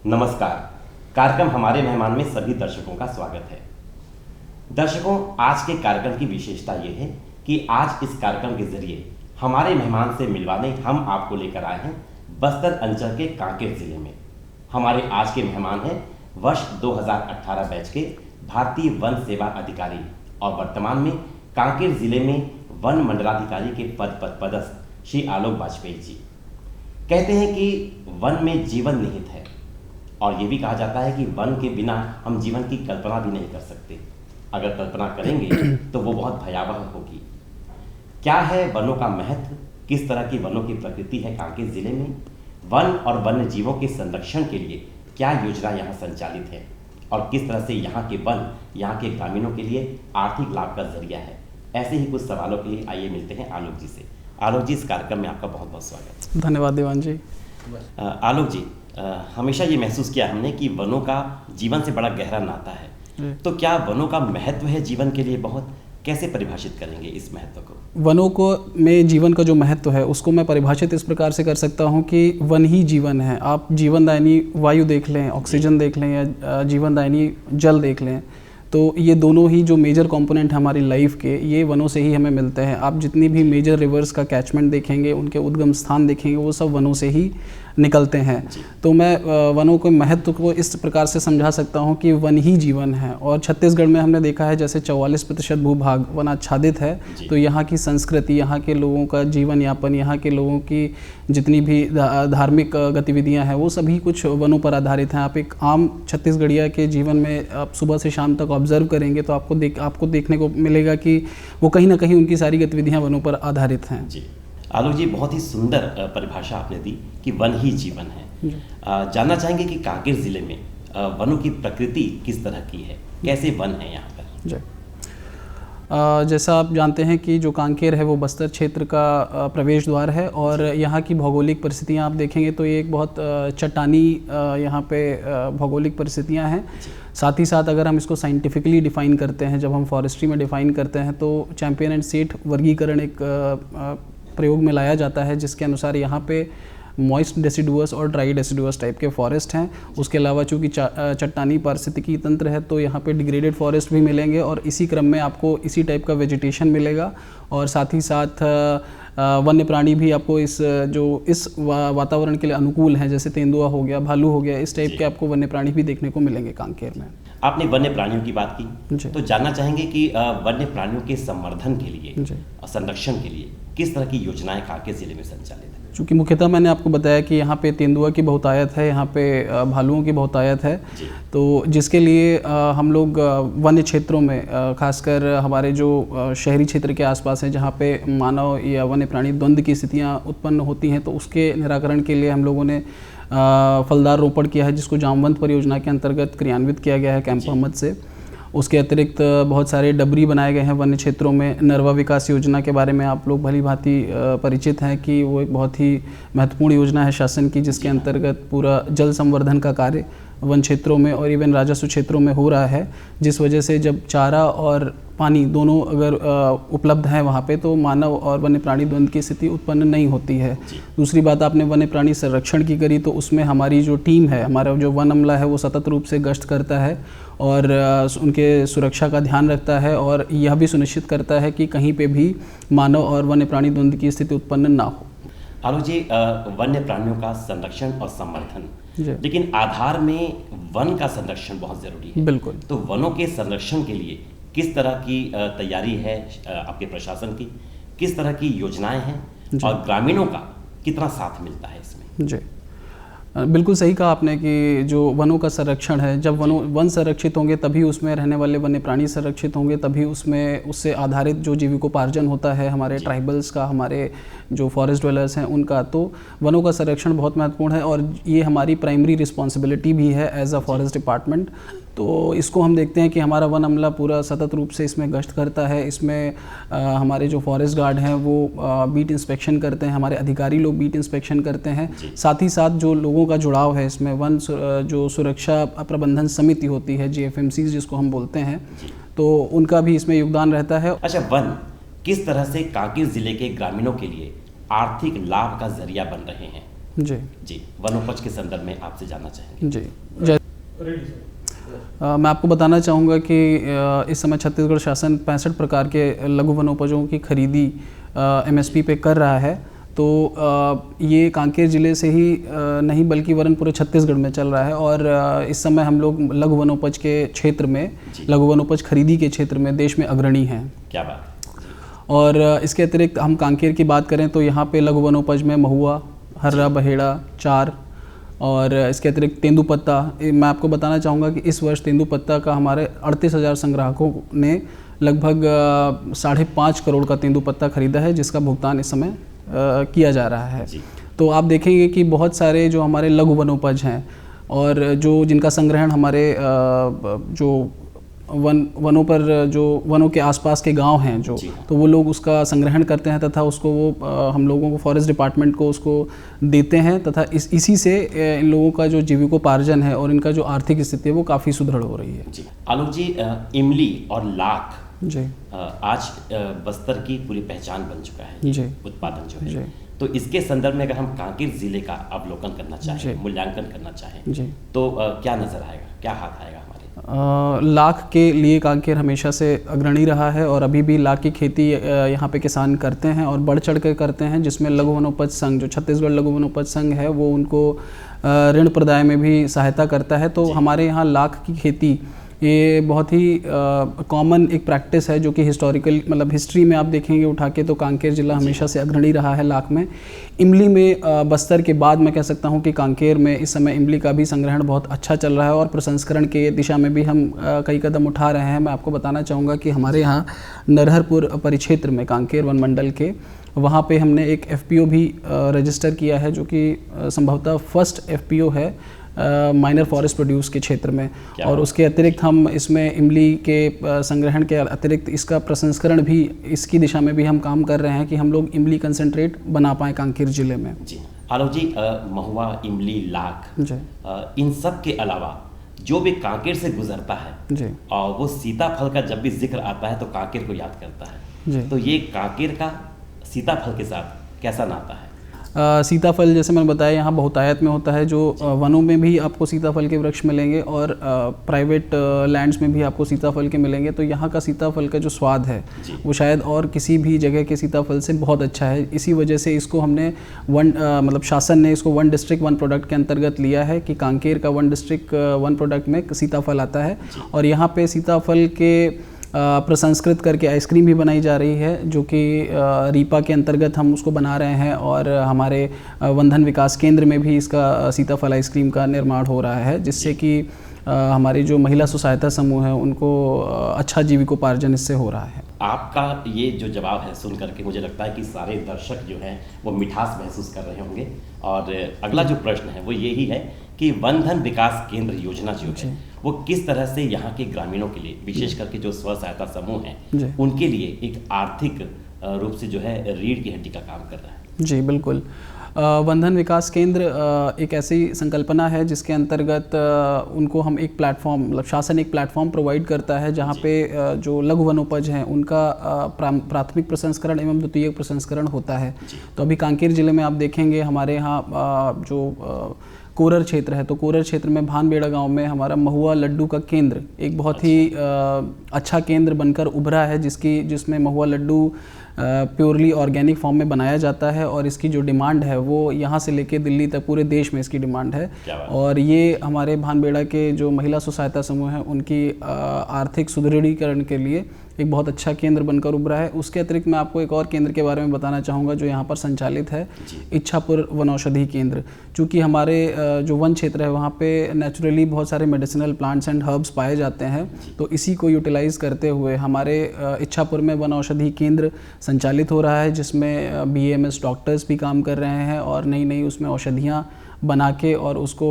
नमस्कार। कार्यक्रम हमारे मेहमान में सभी दर्शकों का स्वागत है। दर्शकों, आज के कार्यक्रम की विशेषता ये है कि आज इस कार्यक्रम के जरिए हमारे मेहमान से मिलवाने हम आपको लेकर आए हैं बस्तर अंचल के कांकेर जिले में। हमारे आज के मेहमान हैं वर्ष 2018 बैच के भारतीय वन सेवा अधिकारी और वर्तमान में कांकेर जिले में वन मंडलाधिकारी के पद पर पदस्थ श्री आलोक वाजपेयी जी। कहते हैं कि वन में जीवन निहित है और ये भी कहा जाता है कि वन के बिना हम जीवन की कल्पना भी नहीं कर सकते। अगर कल्पना करेंगे तो वो बहुत भयावह होगी। क्या है वनों का महत्व, किस तरह की वनों की प्रकृति है कांकेर जिले में, वन और वन्य जीवों के संरक्षण के लिए क्या योजना यहाँ संचालित है और किस तरह से यहाँ के वन यहाँ के ग्रामीणों के लिए आर्थिक लाभ का जरिया है, ऐसे ही कुछ सवालों के लिए आइए मिलते हैं आलोक जी से। आलोक जी, इस कार्यक्रम में आपका बहुत बहुत स्वागत। धन्यवाद देवान जी। आलोक जी, हमेशा ये महसूस किया हमने कि वनों का जीवन से बड़ा गहरा नाता है, तो क्या वनों का महत्व है जीवन के लिए बहुत, कैसे परिभाषित करेंगे इस महत्व को? वनों को में जीवन का जो महत्व है उसको मैं परिभाषित इस प्रकार से कर सकता हूँ कि वन ही जीवन है। आप जीवनदायिनी वायु देख लें, ऑक्सीजन देख लें या जीवनदायिनी जल देख लें, तो ये दोनों ही जो मेजर कंपोनेंट हमारी लाइफ के, ये वनों से ही हमें मिलते हैं। आप जितनी भी मेजर रिवर्स का कैचमेंट देखेंगे, उनके उद्गम स्थान देखेंगे, वो सब वनों से ही निकलते हैं। तो मैं वनों के महत्व को इस प्रकार से समझा सकता हूँ कि वन ही जीवन है। और छत्तीसगढ़ में हमने देखा है जैसे 44% भूभाग वनाच्छादित है, तो यहाँ की संस्कृति, यहाँ के लोगों का जीवन यापन, यहाँ के लोगों की जितनी भी धार्मिक गतिविधियाँ हैं वो सभी कुछ वनों पर आधारित हैं। आप एक आम छत्तीसगढ़िया के जीवन में आप सुबह से शाम तक ऑब्जर्व करेंगे तो आपको देखने को मिलेगा कि वो कहीं ना कहीं उनकी सारी गतिविधियाँ वनों पर आधारित हैं। जी आलोक जी, बहुत ही सुंदर परिभाषा आपने दी कि वन ही जीवन है। जानना चाहेंगे कि कांकेर जिले में वनों की प्रकृति किस तरह की है, कैसे वन है यहाँ पर? जी, जैसा आप जानते हैं कि जो कांकेर है वो बस्तर क्षेत्र का प्रवेश द्वार है और यहाँ की भौगोलिक परिस्थितियाँ आप देखेंगे तो ये एक बहुत चट्टानी यहाँ पे भौगोलिक परिस्थितियाँ हैं। साथ ही साथ अगर हम इसको साइंटिफिकली डिफ़ाइन करते हैं, जब हम फॉरेस्ट्री में डिफ़ाइन करते हैं तो चैंपियन एंड सेठ वर्गीकरण एक प्रयोग में लाया जाता है, जिसके अनुसार यहाँ पे मॉइस्ट डेसिडुअस और ड्राई डेसिडुअस टाइप के फॉरेस्ट हैं। उसके अलावा चूँकि चट्टानी पारिस्थितिकी तंत्र है तो यहाँ पे डिग्रेडेड फॉरेस्ट भी मिलेंगे और इसी क्रम में आपको इसी टाइप का वेजिटेशन मिलेगा। और साथ ही साथ वन्य प्राणी भी आपको इस वातावरण के लिए अनुकूल हैं, जैसे तेंदुआ हो गया, भालू हो गया, इस टाइप के आपको वन्य प्राणी भी देखने को मिलेंगे कांकेर में। आपने वन्य प्राणियों की बात की, तो जानना चाहेंगे कि वन्य प्राणियों के संवर्धन के लिए और संरक्षण के लिए किस तरह की योजनाएं कांकेर जिले में संचालित है? चूँकि मुख्यतः मैंने आपको बताया कि यहाँ पे तेंदुआ की बहुतायत है, यहाँ पे भालुओं की बहुतायत है, तो जिसके लिए हम लोग वन्य क्षेत्रों में, खासकर हमारे जो शहरी क्षेत्र के आसपास हैं जहाँ पे मानव या वन्य प्राणी द्वंद्व की स्थितियाँ उत्पन्न होती हैं, तो उसके निराकरण के लिए हम लोगों ने फलदार रोपण किया है, जिसको जामवंत परियोजना के अंतर्गत क्रियान्वित किया गया है कैंप अहमद से। उसके अतिरिक्त बहुत सारे डबरी बनाए गए हैं वन्य क्षेत्रों में। नरवा विकास योजना के बारे में आप लोग भली भांति परिचित हैं कि वो एक बहुत ही महत्वपूर्ण योजना है शासन की, जिसके अंतर्गत पूरा जल संवर्धन का कार्य वन क्षेत्रों में और इवन राजस्व क्षेत्रों में हो रहा है, जिस वजह से जब चारा और पानी दोनों अगर उपलब्ध हैं वहाँ पे तो मानव और वन्य प्राणी द्वंद्व की स्थिति उत्पन्न नहीं होती है। दूसरी बात, आपने वन्य प्राणी संरक्षण की करी, तो उसमें हमारी जो टीम है, हमारा जो वन अमला है, वो सतत रूप से गश्त करता है और उनके सुरक्षा का ध्यान रखता है और यह भी सुनिश्चित करता है कि कहीं पे भी मानव और वन्य प्राणी द्वंद्व की स्थिति उत्पन्न ना हो। आलोक जी, वन्य प्राणियों का संरक्षण और संवर्धन, लेकिन आधार में वन का संरक्षण बहुत जरूरी है। बिल्कुल। तो वनों के संरक्षण के लिए किस तरह की तैयारी है आपके प्रशासन की, किस तरह की योजनाएं हैं और ग्रामीणों का कितना साथ मिलता है इसमें? जी, बिल्कुल सही कहा आपने कि जो वनों का संरक्षण है, जब वन संरक्षित होंगे तभी उसमें रहने वाले वन्य प्राणी संरक्षित होंगे, तभी उसमें उससे आधारित जो जीविकोपार्जन होता है हमारे ट्राइबल्स का, हमारे जो फॉरेस्ट ड्वेलर्स हैं उनका, तो वनों का संरक्षण बहुत महत्वपूर्ण है और ये हमारी प्राइमरी रिस्पॉन्सिबिलिटी भी है एज अ फॉरेस्ट डिपार्टमेंट। तो इसको हम देखते हैं कि हमारा वन अमला पूरा सतत रूप से इसमें गश्त करता है। इसमें हमारे जो फॉरेस्ट गार्ड हैं वो बीट इंस्पेक्शन करते हैं, हमारे अधिकारी लोग बीट इंस्पेक्शन करते हैं। साथ ही साथ जो लोगों का जुड़ाव है इसमें, वन जो सुरक्षा प्रबंधन समिति होती है, GFMCs जिसको हम बोलते हैं, तो उनका भी इसमें योगदान रहता है। अच्छा, वन किस तरह से कांकेर जिले के ग्रामीणों के लिए आर्थिक लाभ का जरिया बन रहे हैं, जी जी, वनोपज के संदर्भ में आपसे जानना चाहेंगे। जी जय मैं आपको बताना चाहूँगा कि इस समय छत्तीसगढ़ शासन 65 प्रकार के लघु वनोपजों की खरीदी MSP पे कर रहा है। तो ये कांकेर ज़िले से ही नहीं बल्कि वरन पूरे छत्तीसगढ़ में चल रहा है। और इस समय हम लोग लघु वनोपज के क्षेत्र में, लघु वनोपज खरीदी के क्षेत्र में देश में अग्रणी हैं। क्या बात। और इसके अतिरिक्त हम कांकेर की बात करें तो यहाँ पे लघु वनोपज में महुआ, हर्रा, बहेड़ा, चार और इसके अतिरिक्त तेंदुपत्ता। मैं आपको बताना चाहूँगा कि इस वर्ष तेंदुपत्ता का हमारे 38,000 संग्राहकों ने लगभग 5.5 करोड़ का तेंदुपत्ता खरीदा है, जिसका भुगतान इस समय किया जा रहा है। तो आप देखेंगे कि बहुत सारे जो हमारे लघु वनोपज हैं और जो जिनका संग्रहण हमारे जो वनों पर, जो वनों के आसपास के गांव हैं जो, तो वो लोग उसका संग्रहण करते हैं तथा उसको वो हम लोगों को, फॉरेस्ट डिपार्टमेंट को उसको देते हैं तथा इसी से इन लोगों का जो जीविकोपार्जन है और इनका जो आर्थिक स्थिति है वो काफ़ी सुदृढ़ हो रही है। जी आलोक जी, इमली और लाख जी आज बस्तर की पूरी पहचान बन चुका है जी, उत्पादन जो है। तो इसके संदर्भ में अगर हम कांकेर जिले का अवलोकन करना चाहें, मूल्यांकन करना चाहें जी, तो क्या नजर आएगा, क्या हाथ आएगा हमारे? लाख के लिए कांकेर हमेशा से अग्रणी रहा है और अभी भी लाख की खेती यहाँ पे किसान करते हैं और बढ़ चढ़ कर करते हैं, जिसमें लघु वनोपज संघ, जो छत्तीसगढ़ लघु वनोपज संघ है, वो उनको ऋण प्रदाय में भी सहायता करता है। तो हमारे यहाँ लाख की खेती ये बहुत ही कॉमन एक प्रैक्टिस है, जो कि हिस्टोरिकल, मतलब हिस्ट्री में आप देखेंगे उठा के तो कांकेर जिला हमेशा से अग्रणी रहा है लाख में। इमली में बस्तर के बाद मैं कह सकता हूँ कि कांकेर में इस समय इमली का भी संग्रहण बहुत अच्छा चल रहा है और प्रसंस्करण के दिशा में भी हम कई कदम उठा रहे हैं। मैं आपको बताना चाहूँगा कि हमारे यहाँ नरहरपुर परिक्षेत्र में, कांकेर वन मंडल के, वहाँ पे हमने एक FPO भी रजिस्टर किया है, जो कि संभवतः फर्स्ट FPO है माइनर फॉरेस्ट प्रोड्यूस के क्षेत्र में। और उसके अतिरिक्त हम इसमें इमली के संग्रहण के अतिरिक्त इसका प्रसंस्करण भी, इसकी दिशा में भी हम काम कर रहे हैं कि हम लोग इमली कंसंट्रेट बना पाएँ कांकेर जिले में। जी आलोक जी, महुआ, इमली, लाख जी, इन सब के अलावा जो भी कांकेर से गुजरता है जी, और वो सीताफल का जब भी जिक्र आता है तो कांकेर को याद करता है जी। तो ये कांकेर का सीताफल के साथ कैसा नाता है? सीताफल जैसे मैंने बताया यहाँ बहुतायत में होता है, जो वनों में भी आपको सीताफल के वृक्ष मिलेंगे और प्राइवेट लैंड्स में भी आपको सीताफल के मिलेंगे। तो यहाँ का सीताफल का जो स्वाद है वो शायद और किसी भी जगह के सीताफल से बहुत अच्छा है। इसी वजह से इसको हमने मतलब शासन ने इसको 1 डिस्ट्रिक्ट 1 प्रोडक्ट के अंतर्गत लिया है कि कांकेर का 1 डिस्ट्रिक्ट 1 प्रोडक्ट में सीताफल आता है। और यहाँ पे सीताफल के प्रसंस्कृत करके आइसक्रीम भी बनाई जा रही है, जो कि रीपा के अंतर्गत हम उसको बना रहे हैं और हमारे वनधन विकास केंद्र में भी इसका सीताफल आइसक्रीम का निर्माण हो रहा है, जिससे कि हमारी जो महिला स्वसहायता समूह है उनको अच्छा जीविकोपार्जन इससे हो रहा है। आपका ये जो जवाब है सुन करके मुझे लगता है कि सारे दर्शक जो हैं वो मिठास महसूस कर रहे होंगे। और अगला जो प्रश्न है वो यही है कि वनधन विकास केंद्र योजना जो है वो किस तरह से यहाँ के ग्रामीणों के लिए, विशेष करके जो स्व सहायता समूह हैं, उनके लिए एक आर्थिक रूप से जो है रीढ़ की हड्डी का काम कर रहा है? जी बिल्कुल। वनधन विकास केंद्र एक ऐसी संकल्पना है जिसके अंतर्गत उनको हम एक प्लेटफॉर्म, मतलब शासन एक प्लेटफॉर्म प्रोवाइड करता है, जहाँ पे जो लघु वनोपज हैं उनका प्राथमिक प्रसंस्करण एवं द्वितीयक प्रसंस्करण होता है। तो अभी कांकेर जिले में आप देखेंगे हमारे यहाँ जो कोरर क्षेत्र है, तो कोरर क्षेत्र में भानबेड़ा गांव में हमारा महुआ लड्डू का केंद्र एक बहुत ही अच्छा केंद्र बनकर उभरा है, जिसमें महुआ लड्डू प्योरली ऑर्गेनिक फॉर्म में बनाया जाता है और इसकी जो डिमांड है वो यहाँ से लेके दिल्ली तक पूरे देश में इसकी डिमांड है। और ये हमारे भानबेड़ा के जो महिला स्व सहायता समूह हैं उनकी आर्थिक सुदृढ़ीकरण के लिए एक बहुत अच्छा केंद्र बनकर उभरा है। उसके अतिरिक्त मैं आपको एक और केंद्र के बारे में बताना चाहूँगा जो यहाँ पर संचालित है, इच्छापुर वनौषधि केंद्र। चूँकि हमारे जो वन क्षेत्र है वहाँ पे नेचुरली बहुत सारे मेडिसिनल प्लांट्स एंड हर्ब्स पाए जाते हैं, तो इसी को यूटिलाइज़ करते हुए हमारे इच्छापुर में वनौषधि केंद्र संचालित हो रहा है, जिसमें BAMS डॉक्टर्स भी काम कर रहे हैं और नई नई उसमें औषधियाँ बना के और उसको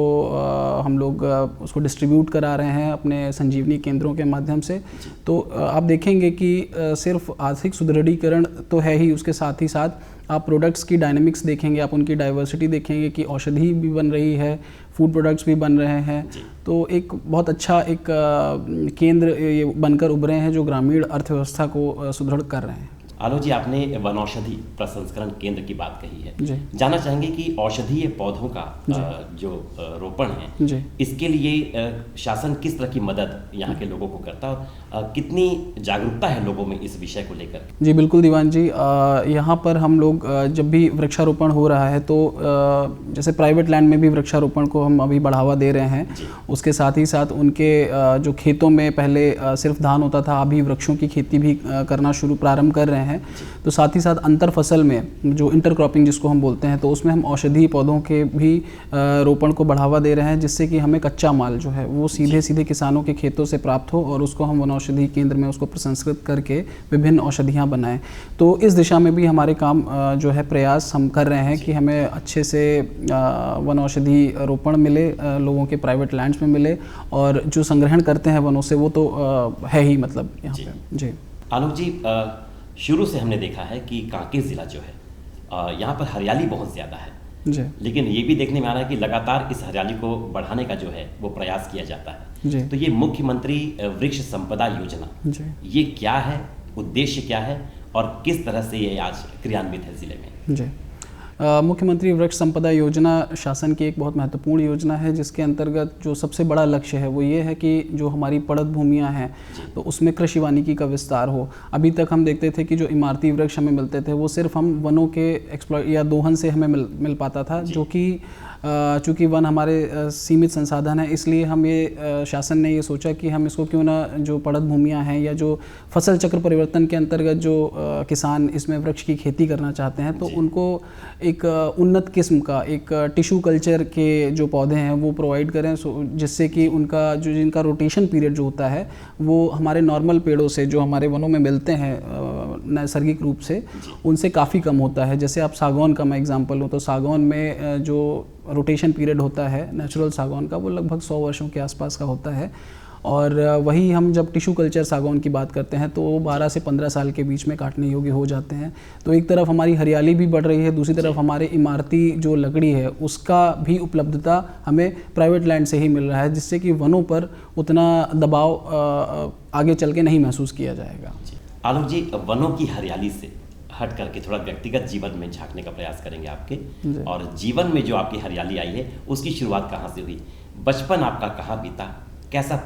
हम लोग उसको डिस्ट्रीब्यूट करा रहे हैं अपने संजीवनी केंद्रों के माध्यम से। तो आप देखेंगे कि सिर्फ आर्थिक सुदृढ़ीकरण तो है ही, उसके साथ ही साथ आप प्रोडक्ट्स की डायनेमिक्स देखेंगे, आप उनकी डाइवर्सिटी देखेंगे कि औषधि भी बन रही है, फूड प्रोडक्ट्स भी बन रहे हैं। तो एक बहुत अच्छा एक केंद्र ये बनकर उभरे हैं जो ग्रामीण अर्थव्यवस्था को सुदृढ़ कर रहे हैं। आलोक जी, आपने वनौषधि प्रसंस्करण केंद्र की बात कही है। जी। जानना चाहेंगे कि औषधीय पौधों का जो रोपण है, जी। इसके लिए शासन किस तरह की मदद यहाँ के लोगों को करता है और कितनी जागरूकता है लोगों में इस विषय को लेकर? जी बिल्कुल दीवान जी, यहाँ पर हम लोग जब भी वृक्षारोपण हो रहा है तो जैसे प्राइवेट लैंड में भी वृक्षारोपण को हम अभी बढ़ावा दे रहे हैं। उसके साथ ही साथ उनके जो खेतों में पहले सिर्फ धान होता था, अभी वृक्षों की खेती भी करना प्रारंभ कर रहे हैं। तो साथ ही साथ अंतर फसल में जो इंटरक्रॉपिंग जिसको हम बोलते हैं, तो उसमें हम औषधीय पौधों के भी रोपण को बढ़ावा दे रहे हैं, जिससे कि हमें कच्चा माल जो है वो सीधे सीधे किसानों के खेतों से प्राप्त हो और उसको हम वनौषधि केंद्र में उसको प्रसंस्कृत करके विभिन्न औषधियाँ बनाएं। तो इस दिशा में भी हमारे काम जो है प्रयास हम कर रहे हैं कि हमें अच्छे से वनौषधि रोपण मिले, लोगों के प्राइवेट लैंड्स में मिले, और जो संग्रहण करते हैं वनों से वो तो है ही, मतलब यहाँ पे। जी आलोक जी, शुरू से हमने देखा है कि कांकेर ज़िला जो है यहाँ पर हरियाली बहुत ज़्यादा है जी। लेकिन ये भी देखने में आ रहा है कि लगातार इस हरियाली को बढ़ाने का जो है वो प्रयास किया जाता है जी। तो ये मुख्यमंत्री वृक्ष संपदा योजना जी। ये क्या है, उद्देश्य क्या है और किस तरह से ये आज क्रियान्वित है ज़िले में? जी, मुख्यमंत्री वृक्ष संपदा योजना शासन की एक बहुत महत्वपूर्ण योजना है, जिसके अंतर्गत जो सबसे बड़ा लक्ष्य है वो ये है कि जो हमारी पड़त भूमियां हैं तो उसमें कृषि वानिकी का विस्तार हो। अभी तक हम देखते थे कि जो इमारती वृक्ष हमें मिलते थे वो सिर्फ हम वनों के एक्सप्लॉइट या दोहन से हमें मिल पाता था, जो कि चूँकि वन हमारे सीमित संसाधन है, इसलिए हम ये शासन ने ये सोचा कि हम इसको क्यों ना जो पड़त भूमियाँ हैं या जो फसल चक्र परिवर्तन के अंतर्गत जो किसान इसमें वृक्ष की खेती करना चाहते हैं तो उनको एक उन्नत किस्म का एक टिश्यू कल्चर के जो पौधे हैं वो प्रोवाइड करें, जिससे कि उनका जो जिनका रोटेशन पीरियड जो होता है वो हमारे नॉर्मल पेड़ों से जो हमारे वनों में मिलते हैं नैसर्गिक रूप से उनसे काफ़ी कम होता है। जैसे आप सागौन का मैं एग्जांपल लूँ तो सागौन में जो रोटेशन पीरियड होता है नेचुरल सागौन का वो लगभग 100 वर्षों के आसपास का होता है, और वही हम जब टिश्यू कल्चर सागौन की बात करते हैं तो वो 12 से 15 साल के बीच में काटने योग्य हो जाते हैं। तो एक तरफ हमारी हरियाली भी बढ़ रही है, दूसरी तरफ हमारे इमारती जो लकड़ी है उसका भी उपलब्धता हमें प्राइवेट लैंड से ही मिल रहा है, जिससे कि वनों पर उतना दबाव आगे चल के नहीं महसूस किया जाएगा। आलोक जी, वनों की हरियाली से हट करके थोड़ा व्यक्तिगत जीवन में झांकने का प्रयास करेंगे आपके, और जीवन में जो आपकी हरियाली आई है उसकी शुरुआत कहाँ से हुई, बचपन आपका कहाँ बीता, कैसा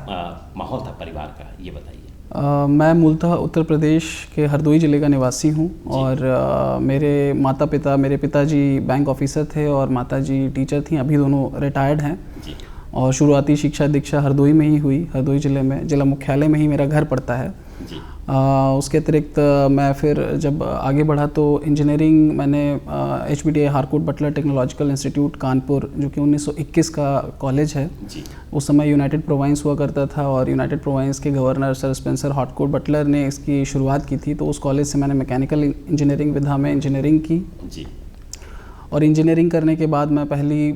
माहौल था परिवार का, ये बताइए। मैं मूलतः उत्तर प्रदेश के हरदोई ज़िले का निवासी हूँ, और मेरे पिताजी बैंक ऑफिसर थे और माताजी टीचर थीं, अभी दोनों रिटायर्ड हैं जी। और शुरुआती शिक्षा दीक्षा हरदोई में ही हुई, हरदोई ज़िले में जिला मुख्यालय में ही मेरा घर पड़ता है जी। उसके अतिरिक्त मैं फिर जब आगे बढ़ा तो इंजीनियरिंग मैंने HBTA Harcourt Butler technological institute Kanpur, जो कि 1921 का कॉलेज है जी। उस समय यूनाइटेड प्रोविंस हुआ करता था और यूनाइटेड प्रोविंस के governor sir Spencer Harcourt Butler ने इसकी शुरुआत की थी। तो उस कॉलेज से मैंने मैकेनिकल इंजीनियरिंग विधा में इंजीनियरिंग की जी। और इंजीनियरिंग करने के बाद मैं पहली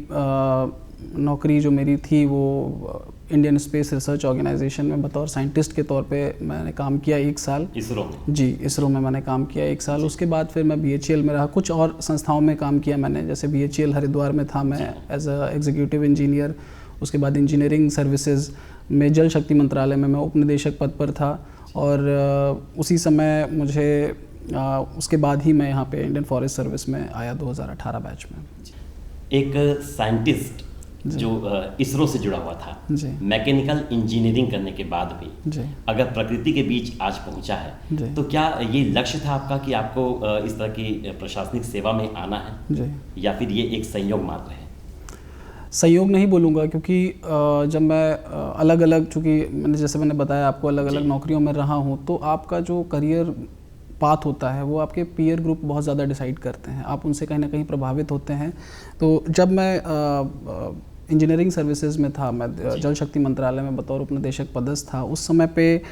नौकरी जो मेरी थी वो इंडियन स्पेस रिसर्च ऑर्गेनाइजेशन में बतौर साइंटिस्ट के तौर पे मैंने काम किया 1 साल। इसरो में? जी, इसरो में मैंने काम किया 1 साल। उसके बाद फिर मैं BHEL में रहा, कुछ और संस्थाओं में काम किया मैंने, जैसे BHEL हरिद्वार में था मैं एज अ एग्जीक्यूटिव इंजीनियर। उसके बाद इंजीनियरिंग सर्विसेज में जल शक्ति मंत्रालय में मैं उप निदेशक पद पर था, और उसी समय मुझे उसके बाद ही मैं यहाँ पे इंडियन फॉरेस्ट सर्विस में आया 2018 बैच में। एक साइंटिस्ट जो इसरो से जुड़ा हुआ था, मैकेनिकल इंजीनियरिंग करने के बाद भी अगर प्रकृति के बीच आज पहुंचा है तो क्या ये लक्ष्य था आपका कि आपको इस तरह की प्रशासनिक सेवा में आना है, या फिर ये एक संयोग मात्र है? संयोग नहीं बोलूँगा, क्योंकि जब मैं अलग अलग, चूँकि जैसे मैंने बताया आपको अलग अलग नौकरियों में रहा हूँ, तो आपका जो करियर पाथ होता है वो आपके पीयर ग्रुप बहुत ज़्यादा डिसाइड करते हैं, आप उनसे कहीं ना कहीं प्रभावित होते हैं। तो जब मैं इंजीनियरिंग सर्विसेज में था, मैं जल शक्ति मंत्रालय में बतौर उपनिदेशक पदस्थ था, उस समय पे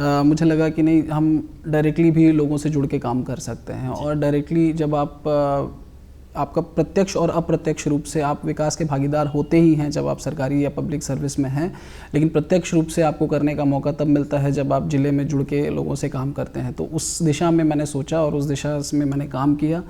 मुझे लगा कि नहीं, हम डायरेक्टली भी लोगों से जुड़ के काम कर सकते हैं, और डायरेक्टली जब आपका प्रत्यक्ष और अप्रत्यक्ष रूप से आप विकास के भागीदार होते ही हैं जब आप सरकारी या पब्लिक सर्विस में हैं, लेकिन प्रत्यक्ष रूप से आपको करने का मौका तब मिलता है जब आप ज़िले में जुड़ के लोगों से काम करते हैं। तो उस दिशा में मैंने सोचा और उस दिशा में मैंने काम किया,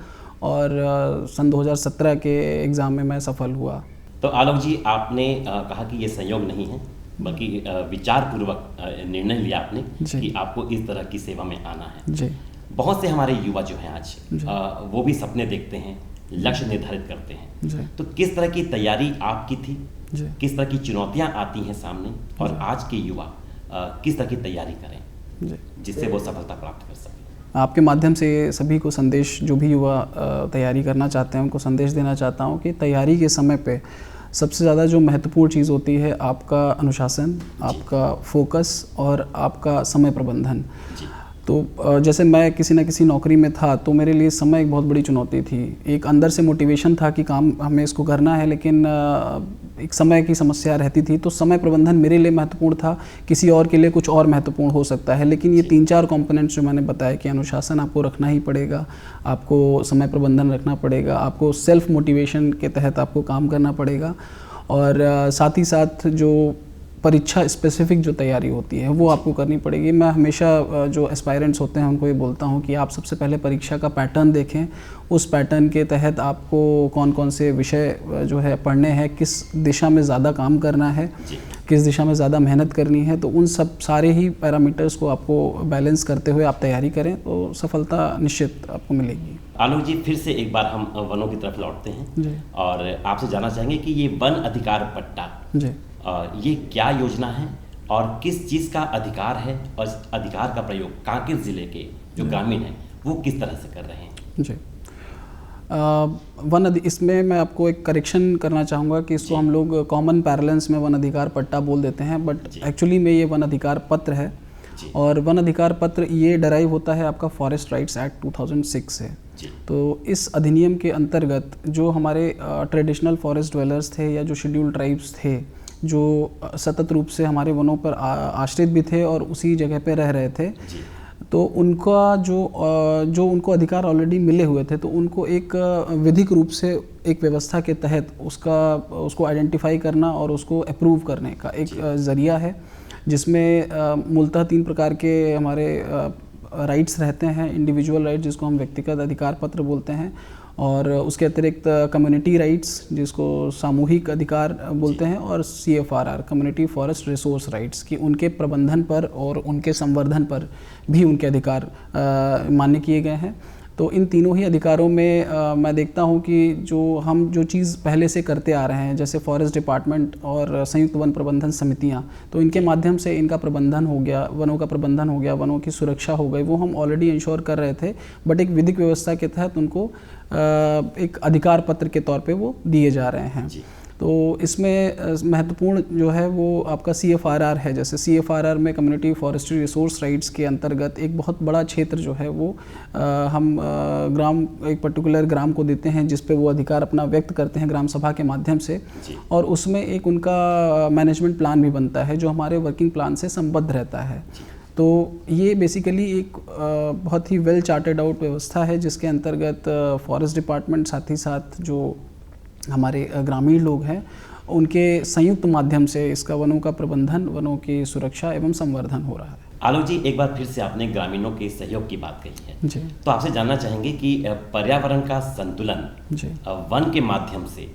और सन 2017 के एग्ज़ाम में मैं सफल हुआ। तो आलोक जी, आपने कहा कि ये संयोग नहीं है, बल्कि विचारपूर्वक निर्णय लिया आपने कि आपको इस तरह की सेवा में आना है जी। बहुत से हमारे युवा जो हैं आज वो भी सपने देखते हैं, लक्ष्य निर्धारित करते हैं, तो किस तरह की तैयारी आपकी थी, किस तरह की चुनौतियां आती हैं सामने, और आज के युवा किस तरह की तैयारी करें जिससे वो सफलता प्राप्त कर सकें? आपके माध्यम से सभी को संदेश, जो भी युवा तैयारी करना चाहते हैं उनको संदेश देना चाहता हूं कि तैयारी के समय पे सबसे ज़्यादा जो महत्वपूर्ण चीज़ होती है आपका अनुशासन, आपका फोकस और आपका समय प्रबंधन। तो जैसे मैं किसी न किसी नौकरी में था तो मेरे लिए समय एक बहुत बड़ी चुनौती थी। एक अंदर से मोटिवेशन था कि काम हमें इसको करना है, लेकिन एक समय की समस्या रहती थी। तो समय प्रबंधन मेरे लिए महत्वपूर्ण था, किसी और के लिए कुछ और महत्वपूर्ण हो सकता है, लेकिन ये 3-4 कंपोनेंट्स जो मैंने बताया कि अनुशासन आपको रखना ही पड़ेगा, आपको समय प्रबंधन रखना पड़ेगा, आपको सेल्फ मोटिवेशन के तहत आपको काम करना पड़ेगा, और साथ ही साथ जो परीक्षा स्पेसिफिक जो तैयारी होती है वो आपको करनी पड़ेगी। मैं हमेशा जो एस्पायरेंट्स होते हैं उनको ये बोलता हूँ कि आप सबसे पहले परीक्षा का पैटर्न देखें, उस पैटर्न के तहत आपको कौन कौन से विषय जो है पढ़ने हैं, किस दिशा में ज़्यादा काम करना है, किस दिशा में ज़्यादा मेहनत करनी है, तो उन सब सारे ही पैरामीटर्स को आपको बैलेंस करते हुए आप तैयारी करें तो सफलता निश्चित आपको मिलेगी। आलोक जी, फिर से एक बार हम वनों की तरफ लौटते हैं और आपसे जानना चाहेंगे कि ये वन अधिकार पट्टा ये क्या योजना है और किस चीज़ का अधिकार है, और इस अधिकार का प्रयोग कांकेर ज़िले के जो ग्रामीण हैं वो किस तरह से कर रहे हैं? जी, इसमें मैं आपको एक करेक्शन करना चाहूँगा कि इसको हम लोग कॉमन पैरेलेंस में वन अधिकार पट्टा बोल देते हैं, बट एक्चुअली में ये वन अधिकार पत्र है। और वन अधिकार पत्र ये डराइव होता है आपका फॉरेस्ट राइट्स एक्ट 2006 से। तो इस अधिनियम के अंतर्गत जो हमारे ट्रेडिशनल फॉरेस्ट ड्वेलर्स थे या जो शेड्यूल्ड ट्राइब्स थे, जो सतत रूप से हमारे वनों पर आश्रित भी थे और उसी जगह पे रह रहे थे, तो उनका जो उनको अधिकार ऑलरेडी मिले हुए थे, तो उनको एक विधिक रूप से एक व्यवस्था के तहत उसको आइडेंटिफाई करना और उसको अप्रूव करने का एक ज़रिया है, जिसमें मूलतः 3 प्रकार के हमारे राइट्स रहते हैं। इंडिविजुअल राइट जिसको हम व्यक्तिगत अधिकार पत्र बोलते हैं, और उसके अतिरिक्त कम्युनिटी राइट्स जिसको सामूहिक अधिकार बोलते हैं, और CFRR community forest resource rights की उनके प्रबंधन पर और उनके संवर्धन पर भी उनके अधिकार मान्य किए गए हैं। तो इन तीनों ही अधिकारों में मैं देखता हूं कि जो चीज़ पहले से करते आ रहे हैं, जैसे फॉरेस्ट डिपार्टमेंट और संयुक्त वन प्रबंधन समितियां, तो इनके माध्यम से इनका प्रबंधन हो गया, वनों का प्रबंधन हो गया, वनों की सुरक्षा हो गई, वो हम ऑलरेडी इंश्योर कर रहे थे, बट एक विधिक व्यवस्था के तहत उनको एक अधिकार पत्र के तौर पे वो दिए जा रहे हैं। तो इसमें महत्वपूर्ण जो है वो आपका CFRR है। जैसे CFRR में कम्युनिटी फॉरेस्ट्री रिसोर्स राइट्स के अंतर्गत एक बहुत बड़ा क्षेत्र जो है वो हम एक पर्टिकुलर ग्राम को देते हैं, जिस पे वो अधिकार अपना व्यक्त करते हैं ग्राम सभा के माध्यम से, और उसमें एक उनका मैनेजमेंट प्लान भी बनता है जो हमारे वर्किंग प्लान से संबद्ध रहता है। तो ये बेसिकली एक बहुत ही वेल चार्टेड आउट व्यवस्था है, जिसके अंतर्गत फॉरेस्ट डिपार्टमेंट साथ ही साथ जो हमारे ग्रामीण लोग हैं उनके संयुक्त माध्यम से इसका वनों का प्रबंधन, वनों की सुरक्षा एवं संवर्धन हो रहा है। आलोक जी, एक बार फिर से आपने ग्रामीणों के सहयोग की बात कही है, तो आपसे जानना चाहेंगे कि पर्यावरण का संतुलन वन के माध्यम से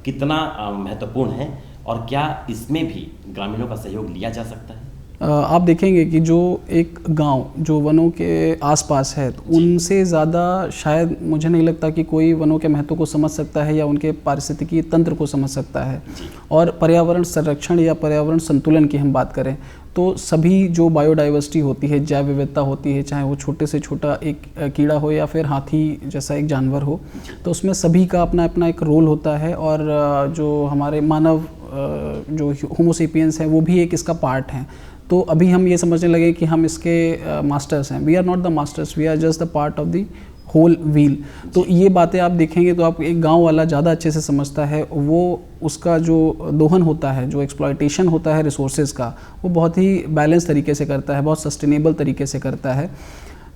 कितना महत्वपूर्ण है, और क्या इसमें भी ग्रामीणों का सहयोग लिया जा सकता है? आप देखेंगे कि जो एक गांव जो वनों के आसपास है, तो उनसे ज़्यादा शायद मुझे नहीं लगता कि कोई वनों के महत्व को समझ सकता है या उनके पारिस्थितिकी तंत्र को समझ सकता है। और पर्यावरण संरक्षण या पर्यावरण संतुलन की हम बात करें तो सभी जो बायोडाइवर्सिटी होती है, जैव विविधता होती है, चाहे वो छोटे से छोटा एक कीड़ा हो या फिर हाथी जैसा एक जानवर हो, तो उसमें सभी का अपना अपना एक रोल होता है। और जो हमारे मानव जो होमो सेपियंस हैं वो भी एक इसका पार्ट हैं। तो अभी हम ये समझने लगे कि हम इसके मास्टर्स हैं। We are not the masters, we are just the part of the whole wheel. तो ये बातें आप देखेंगे तो आप एक गांव वाला ज़्यादा अच्छे से समझता है। वो उसका जो दोहन होता है, जो एक्सप्लॉयटेशन होता है रिसोर्सेज का, वो बहुत ही बैलेंस तरीके से करता है, बहुत सस्टेनेबल तरीके से करता है।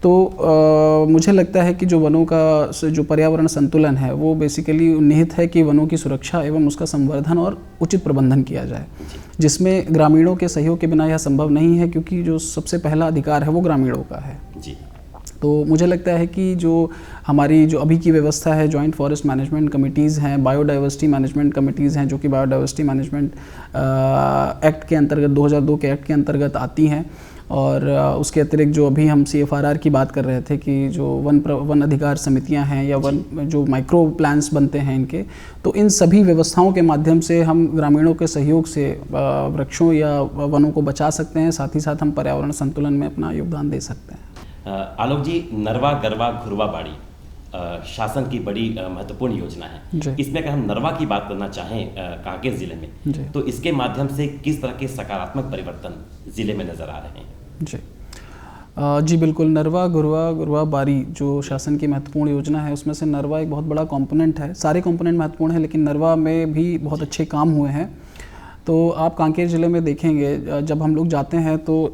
तो मुझे लगता है कि जो वनों का जो पर्यावरण संतुलन है वो बेसिकली निहित है कि वनों की सुरक्षा एवं उसका संवर्धन और उचित प्रबंधन किया जाए, जिसमें ग्रामीणों के सहयोग के बिना यह संभव नहीं है, क्योंकि जो सबसे पहला अधिकार है वो ग्रामीणों का है। जी। तो मुझे लगता है कि जो हमारी जो अभी की व्यवस्था है, जॉइंट फॉरेस्ट मैनेजमेंट कमिटीज़ हैं, बायोडाइवर्सिटी मैनेजमेंट कमिटीज़ हैं, जो कि बायोडाइवर्सिटी मैनेजमेंट एक्ट के अंतर्गत 2002 के एक्ट के अंतर्गत आती हैं, और उसके अतिरिक्त जो अभी हम CFRR की बात कर रहे थे कि जो वन अधिकार समितियां हैं या वन जो माइक्रो प्लान्स बनते हैं इनके, तो इन सभी व्यवस्थाओं के माध्यम से हम ग्रामीणों के सहयोग से वृक्षों या वनों को बचा सकते हैं, साथ ही साथ हम पर्यावरण संतुलन में अपना योगदान दे सकते हैं। आलोक जी, नरवा गरवा घुरवा बाड़ी शासन की बड़ी महत्वपूर्ण योजना है। इसमें अगर हम नरवा की बात करना चाहें कांकेर जिले में, तो इसके माध्यम से किस तरह के सकारात्मक परिवर्तन जिले में नजर आ रहे हैं? जी बिल्कुल, नरवा गुरवा बारी जो शासन की महत्वपूर्ण योजना है, उसमें से नरवा एक बहुत बड़ा कंपोनेंट है। सारे कंपोनेंट महत्वपूर्ण हैं, लेकिन नरवा में भी बहुत अच्छे काम हुए हैं। तो आप कांकेर ज़िले में देखेंगे, जब हम लोग जाते हैं तो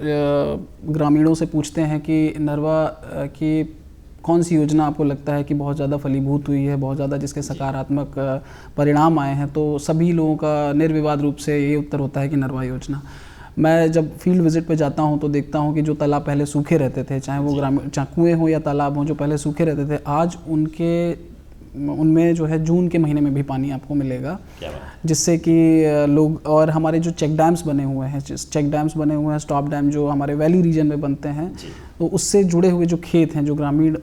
ग्रामीणों से पूछते हैं कि नरवा की कौन सी योजना आपको लगता है कि बहुत ज़्यादा फलीभूत हुई है, बहुत ज़्यादा जिसके सकारात्मक परिणाम आए हैं, तो सभी लोगों का निर्विवाद रूप से ये उत्तर होता है कि नरवा योजना। मैं जब फील्ड विजिट पे जाता हूँ तो देखता हूँ कि जो तालाब पहले सूखे रहते थे, चाहे वो चाहे कुएँ हों या तालाब हों, जो पहले सूखे रहते थे, आज उनमें जो है जून के महीने में भी पानी आपको मिलेगा, जिससे कि लोग, और हमारे जो चेक डैम्स बने हुए हैं, स्टॉप डैम जो हमारे वैली रीजन में बनते हैं, तो उससे जुड़े हुए जो खेत हैं, जो ग्रामीण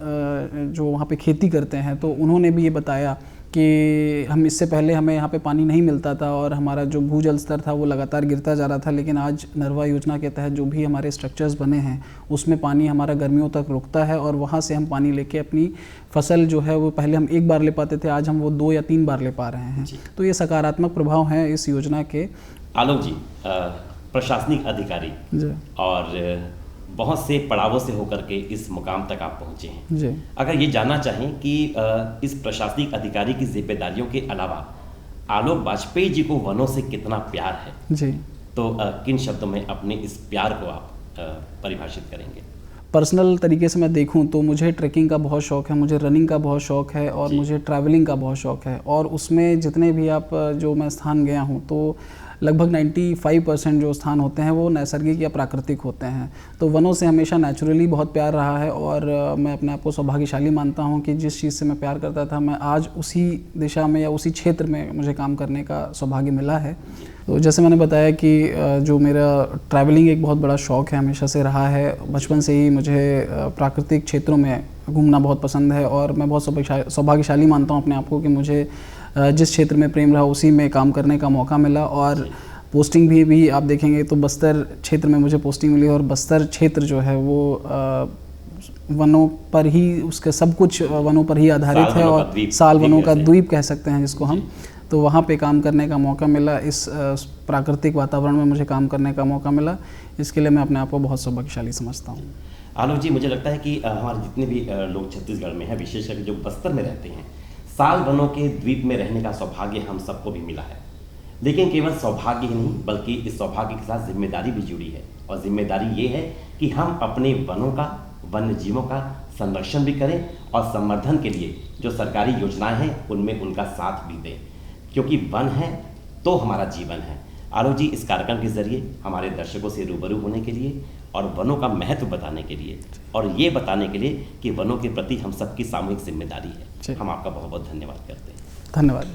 जो वहाँ पे खेती करते हैं, तो उन्होंने भी ये बताया कि हम इससे पहले हमें यहाँ पे पानी नहीं मिलता था और हमारा जो भूजल स्तर था वो लगातार गिरता जा रहा था, लेकिन आज नरवा योजना के तहत जो भी हमारे स्ट्रक्चर्स बने हैं उसमें पानी हमारा गर्मियों तक रुकता है और वहाँ से हम पानी लेके अपनी फसल जो है वो पहले हम एक बार ले पाते थे, आज हम वो 2 या 3 बार ले पा रहे हैं। तो ये सकारात्मक प्रभाव हैं इस योजना के। आलोक जी, प्रशासनिक अधिकारी और बहुत से पड़ावों से होकर के इस मुकाम तक आप पहुंचे हैं जी। अगर ये जानना चाहें कि इस प्रशासनिक अधिकारी की जिम्मेदारियों के अलावा आलोक वाजपेयी जी को वनों से कितना प्यार है जी, तो किन शब्दों में अपने इस प्यार को आप परिभाषित करेंगे? पर्सनल तरीके से मैं देखूं तो मुझे ट्रैकिंग का बहुत शौक़ है, मुझे रनिंग का बहुत शौक़ है और मुझे ट्रैवलिंग का बहुत शौक़ है। और उसमें जितने भी आप जो मैं स्थान गया हूं तो लगभग 95% जो स्थान होते हैं वो नैसर्गिक या प्राकृतिक होते हैं। तो वनों से हमेशा नेचुरली बहुत प्यार रहा है और मैं अपने आप को सौभाग्यशाली मानता हूं कि जिस चीज़ से मैं प्यार करता था, मैं आज उसी दिशा में या उसी क्षेत्र में मुझे काम करने का सौभाग्य मिला है। तो जैसे मैंने बताया कि जो मेरा ट्रैवलिंग एक बहुत बड़ा शौक़ है, हमेशा से रहा है। बचपन से ही मुझे प्राकृतिक क्षेत्रों में घूमना बहुत पसंद है और मैं बहुत सौभाग्यशाली मानता हूँ अपने आप को कि मुझे जिस क्षेत्र में प्रेम रहा उसी में काम करने का मौका मिला। और पोस्टिंग भी आप देखेंगे तो बस्तर क्षेत्र में मुझे पोस्टिंग मिली और बस्तर क्षेत्र जो है वो वनों पर ही, उसके सब कुछ वनों पर ही आधारित है और साल वनों का द्वीप कह सकते हैं जिसको हम। तो वहाँ पे काम करने का मौका मिला, इस प्राकृतिक वातावरण में मुझे काम करने का मौका मिला, इसके लिए मैं अपने आप को बहुत सौभाग्यशाली समझता हूँ। आलोक जी, मुझे लगता है कि हमारे जितने भी लोग छत्तीसगढ़ में हैं, विशेषकर जो बस्तर में रहते हैं, साल वनों के द्वीप में रहने का सौभाग्य हम सबको भी मिला है। लेकिन केवल सौभाग्य ही नहीं, बल्कि इस सौभाग्य के साथ जिम्मेदारी भी जुड़ी है। और जिम्मेदारी ये है कि हम अपने वनों का, वन्य जीवों का संरक्षण भी करें और संवर्धन के लिए जो सरकारी योजनाएं हैं उनमें उनका साथ भी दें, क्योंकि वन है तो हमारा जीवन है। आलोक जी, इस कार्यक्रम के जरिए हमारे दर्शकों से रूबरू होने के लिए और वनों का महत्व बताने के लिए और ये बताने के लिए कि वनों के प्रति हम सबकी सामूहिक जिम्मेदारी है, हम आपका बहुत बहुत धन्यवाद करते हैं। धन्यवाद।